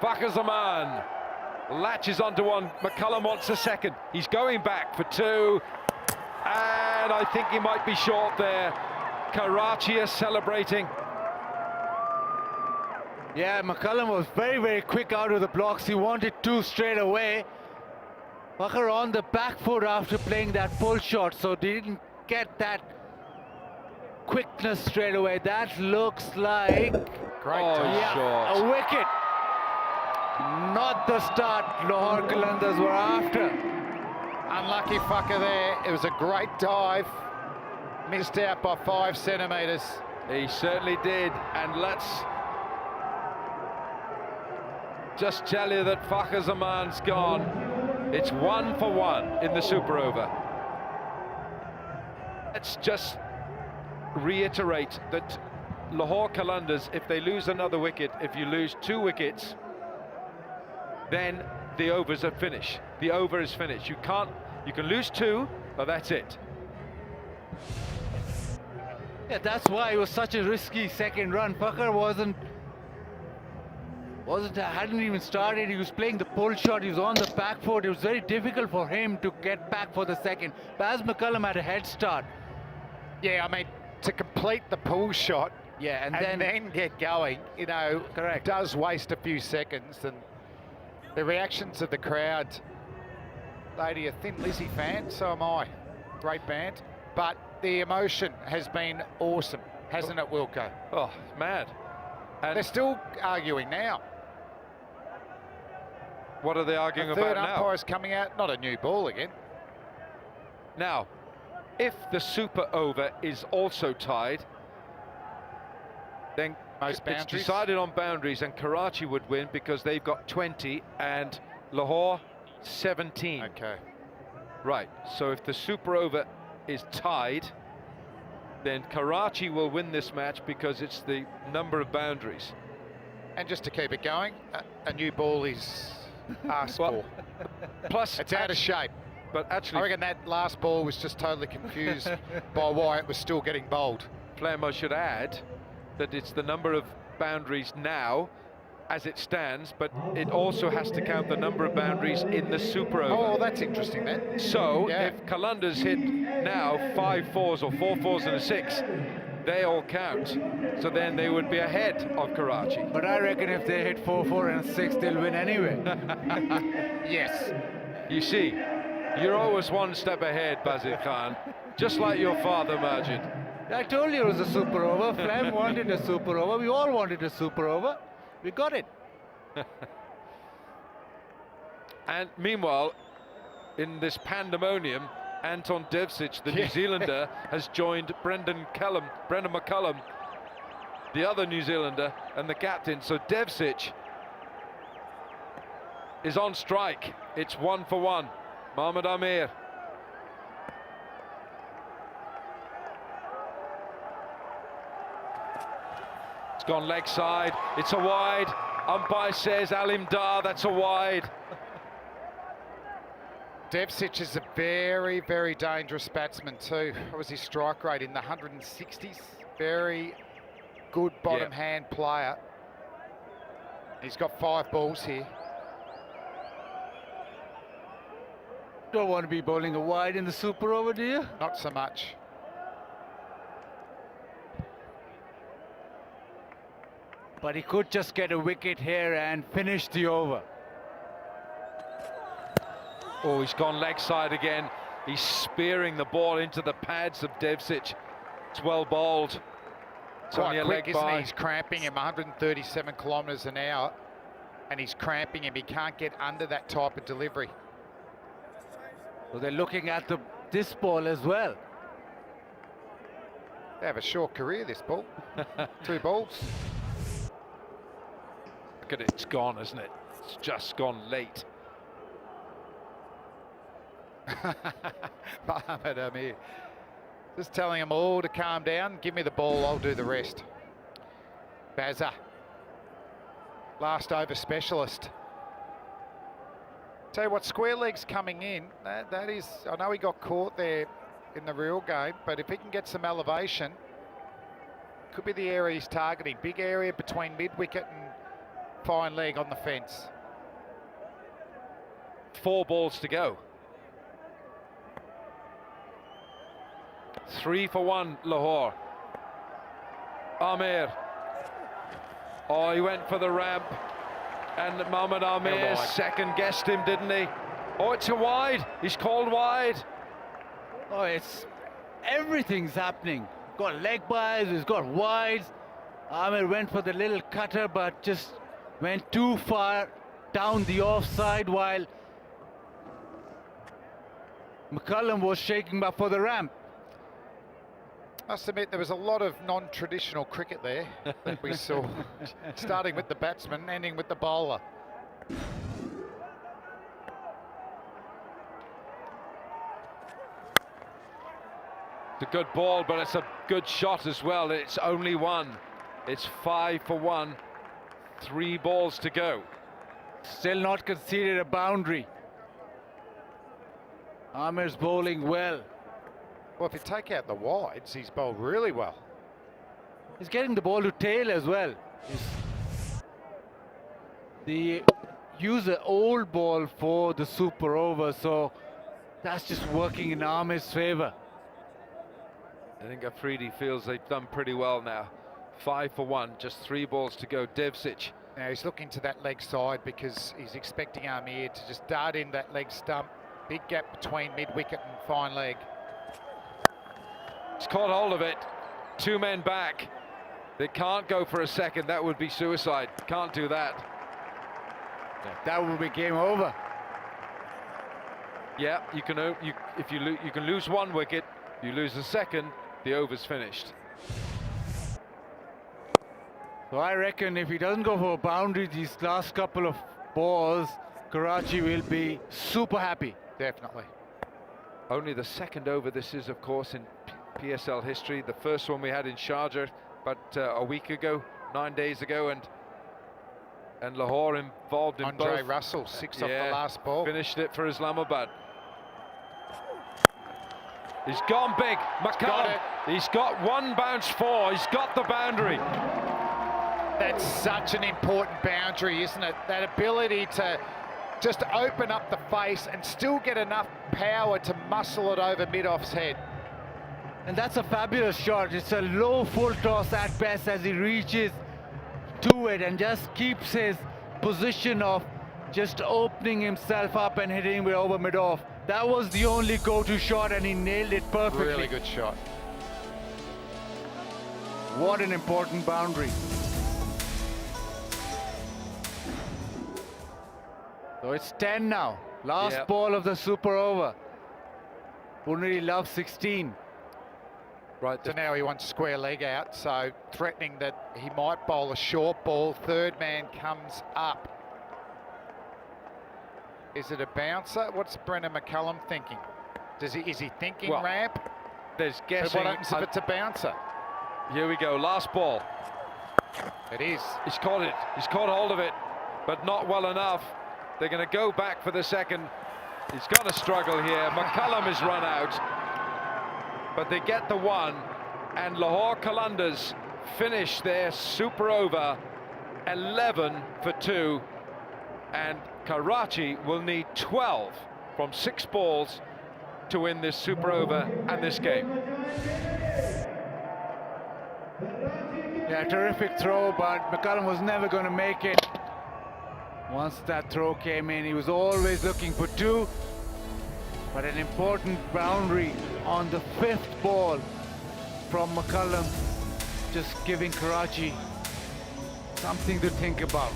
Fakhar Zaman latches onto one. McCullum wants a second. He's going back for two. And I think he might be short there. Karachi is celebrating. Yeah, McCullum was very, very quick out of the blocks. He wanted two straight away. Fakhar on the back foot after playing that pull shot, so they didn't get that quickness straight away. That looks like Great shot. a wicket. Not the start Lahore Qalandars were after. Unlucky Fakhar there. It was a great dive. Missed out by 5 centimetres. He certainly did. And let's just tell you that Fakhar Zaman's gone. It's 1 for 1 in the super over. Let's just reiterate that Lahore Qalandars, if they lose another wicket, if you lose 2 wickets, then the overs are finished. The over is finished. You can lose 2, but that's it. Yeah, that's why it was such a risky second run. Fakhar hadn't even started. He was playing the pull shot. He was on the back foot. It was very difficult for him to get back for the second. Baz McCullum had a head start. Yeah, I mean, to complete the pull shot, yeah, and then get going, you know, correct, does waste a few seconds. And the reactions of the crowd, lady, a Thin Lizzy fan, so am I. Great band. But the emotion has been awesome, hasn't it, Wilco? Oh, mad. And they're still arguing now. What are they arguing about now? The third umpire's coming out, not a new ball again. Now, if the super over is also tied, then most boundaries. It's decided on boundaries, and Karachi would win because they've got 20 and Lahore 17. Okay. Right, so if the super over is tied, then Karachi will win this match because it's the number of boundaries. And just to keep it going, a new ball is asked for. Plus, it's out of shape. But actually, I reckon that last ball was just totally confused by why it was still getting bowled. Flemo should add that it's the number of boundaries now as it stands, but it also has to count the number of boundaries in the super over. Oh, that's interesting then. So if Qalandars hit now 5 fours or 4 fours and a 6, they all count. So then they would be ahead of Karachi. But I reckon if they hit 4, 4 and 6, they'll win anyway. Yes. You see, you're always one step ahead, Bazir Khan, just like your father, Majid. I told you it was a super over. Flam wanted a super over. We all wanted a super over. We got it. And meanwhile, in this pandemonium, Anton Devcic, the New Zealander, has joined Brendan McCullum, the other New Zealander, and the captain. So Devcic is on strike. It's 1 for 1. Mohammad Amir. It's gone leg side. It's a wide. Umpire says Alim Dar, that's a wide. Devcic is a very, very dangerous batsman too. What was his strike rate in the 160s? Very good bottom hand player. He's got 5 balls here. Don't want to be bowling a wide in the super over, do you? Not so much. But he could just get a wicket here and finish the over. Oh, he's gone leg side again. He's spearing the ball into the pads of Devcic. It's well bowled. It's Quite only a quick, leg isn't by. he? He's cramping him 137 kilometres an hour, and he's cramping him. He can't get under that type of delivery. So they're looking at this ball as well. They have a short career, this ball. 2 balls. Look at it, it's gone, isn't it? It's just gone late. Mohammad Amir. Just telling them all to calm down. Give me the ball, I'll do the rest. Bazza. Last over specialist. Tell you what, square leg's coming in. That is, I know he got caught there in the real game, but if he can get some elevation, could be the area he's targeting. Big area between mid-wicket and fine leg on the fence. 4 balls to go. 3 for 1, Lahore. Amir. Oh, he went for the ramp. And Mohamed Amir second-guessed him, didn't he? Oh, it's a wide. He's called wide. Oh, everything's happening. Got leg byes, he's got wides. Amir went for the little cutter, but just went too far down the offside, while McCullum was shaking up for the ramp. Must admit, there was a lot of non-traditional cricket there that we saw, starting with the batsman, ending with the bowler. It's a good ball, but it's a good shot as well. It's only 1. It's 5 for 1. 3 balls to go. Still not conceded a boundary. Amir's bowling well. Well, if you take out the wides, he's bowled really well. He's getting the ball to tail as well. They use an old ball for the super over, so that's just working in Amir's favour. I think Afridi feels they've done pretty well now. 5 for 1, just 3 balls to go. Devsic. Now he's looking to that leg side because he's expecting Amir to just dart in that leg stump. Big gap between mid-wicket and fine leg. He's caught hold of it. 2 men back. They can't go for a second. That would be suicide. Can't do that. That would be game over. Yeah, you can you can lose 1 wicket. You lose a second, the over's finished. So I reckon if he doesn't go for a boundary these last couple of balls, Karachi will be super happy. Definitely. Only the second over this is, of course, in PSL history. The first one we had in Sharjah about a week ago, 9 days ago, and Lahore involved in Andre both. Russell, 6 off the last ball. Finished it for Islamabad. He's gone big, McCullum. He's got 1 bounce 4. He's got the boundary. That's such an important boundary, isn't it? That ability to just open up the face and still get enough power to muscle it over mid-off's head. And that's a fabulous shot. It's a low full toss at best as he reaches to it and just keeps his position of just opening himself up and hitting it over mid-off. That was the only go-to shot and he nailed it perfectly. Really good shot. What an important boundary. So it's 10 now. Last ball of the super over. Wouldn't really love 16. Right. So now he wants square leg out, so threatening that he might bowl a short ball. Third man comes up. Is it a bouncer? What's Brendan McCullum thinking? Is he thinking ramp? There's But guessing. what happens if it's a bouncer? Here we go, last ball. It is. He's caught it. He's caught hold of it, but not well enough. They're going to go back for the second. He's got to struggle here. McCullum is run out, but they get the 1, and Lahore Qalandars finish their super over 11 for 2, and Karachi will need 12 from 6 balls to win this super over and this game. Yeah, terrific throw, but McCullum was never going to make it. Once that throw came in, he was always looking for 2, but an important boundary on the 5th ball from McCullum, just giving Karachi something to think about.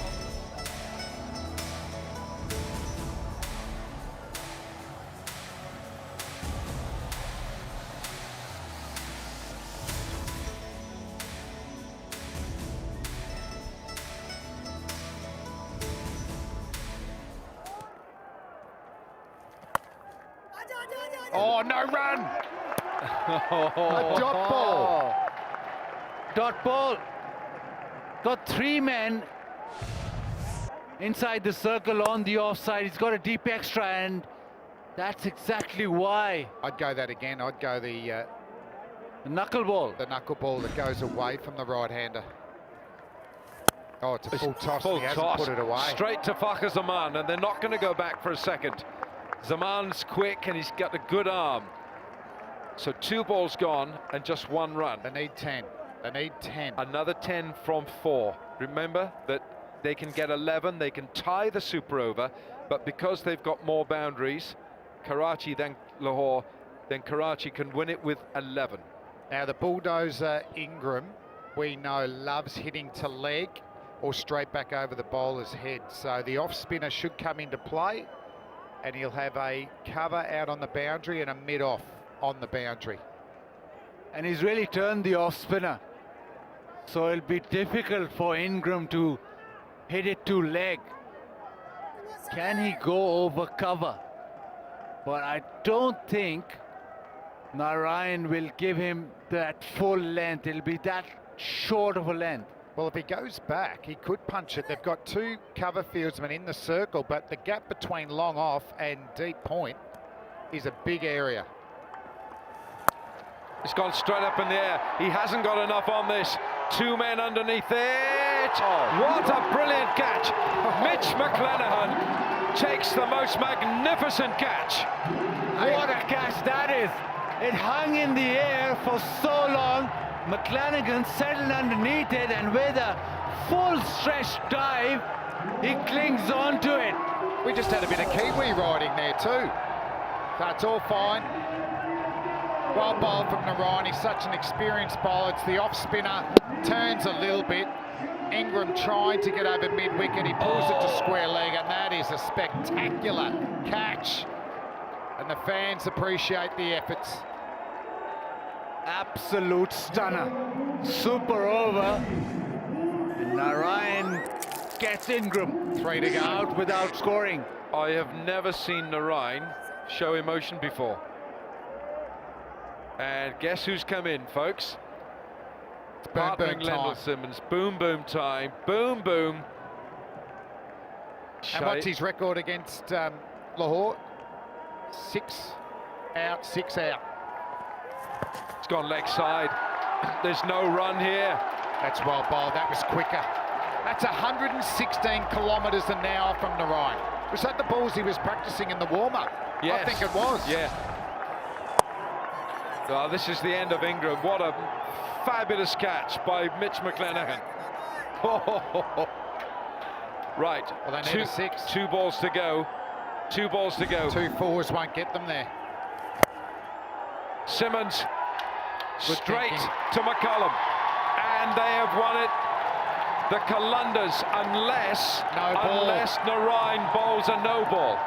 Oh, no run! A dot ball. Dot ball. Got 3 men inside the circle on the offside. He's got a deep extra, and that's exactly why. I'd go that again. I'd go the knuckleball. the knuckleball that goes away from the right-hander. Oh, it's a full toss. Full He hasn't toss. put it away. Straight to Fakhar Zaman, and they're not going to go back for a second. Zaman's quick, and he's got a good arm. So 2 balls gone, and just 1 run. They need 10. They need 10. Another 10 from 4. Remember that they can get 11, they can tie the super over, but because they've got more boundaries, Karachi than Lahore, then Karachi can win it with 11. Now the bulldozer Ingram, we know, loves hitting to leg or straight back over the bowler's head. So the off spinner should come into play, and he'll have a cover out on the boundary and a mid-off on the boundary. And he's really turned the off spinner. So it'll be difficult for Ingram to hit it to leg. Can he go over cover? But I don't think Narayan will give him that full length. It'll be that short of a length. Well, if he goes back, he could punch it. They've got 2 cover fieldsmen in the circle, but the gap between long off and deep point is a big area. It's gone straight up in the air. He hasn't got enough on this. 2 men underneath it. Oh, what a brilliant catch. Mitch McClenaghan takes the most magnificent catch. What a catch that is. It hung in the air for so long. McClenaghan settled underneath it, and with a full stretch dive, he clings on to it. We just had a bit of Kiwi riding there too. That's all fine. Well bowled from Narayan. He's such an experienced bowler. It's the off spinner, turns a little bit. Ingram tried to get over mid-wicket. He pulls it to square leg, and that is a spectacular catch. And the fans appreciate the efforts. Absolute stunner. Super over. And Narayan gets Ingram 3 to go. out without scoring. I have never seen Narayan show emotion before. And guess who's come in, folks? Boom, Partnering boom Lendl time. Simmons. Boom, boom time. Boom, boom. And what's his record against Lahore? 6 out, 6 out. It's gone leg side. There's no run here. That's well bowled. That was quicker. That's 116 kilometres an hour from Narayan. Was that the balls he was practicing in the warm-up? Yes. I think it was. Yeah. Well, this is the end of Ingram. What a fabulous catch by Mitch McClenaghan. Right. Well, they need a 6. 2 balls to go. 2 balls to go. 2 fours won't get them there. Simmons Good straight thinking. to McCullum, and they have won it. The Qalandars, unless Narayan bowls a no ball.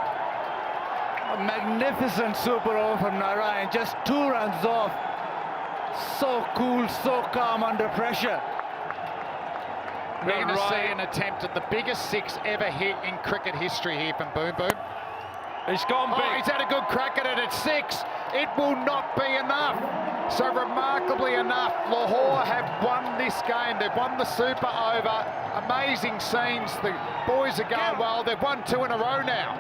A magnificent super over from Narayan. Just 2 runs off. So cool, so calm under pressure. We're going to see an attempt at the biggest 6 ever hit in cricket history here from Boom Boom. He's gone big. Oh, he's had a good crack at it at 6. It will not be enough. So remarkably enough, Lahore have won this game. They've won the super over. Amazing scenes. The boys are going well. They've won 2 in a row now.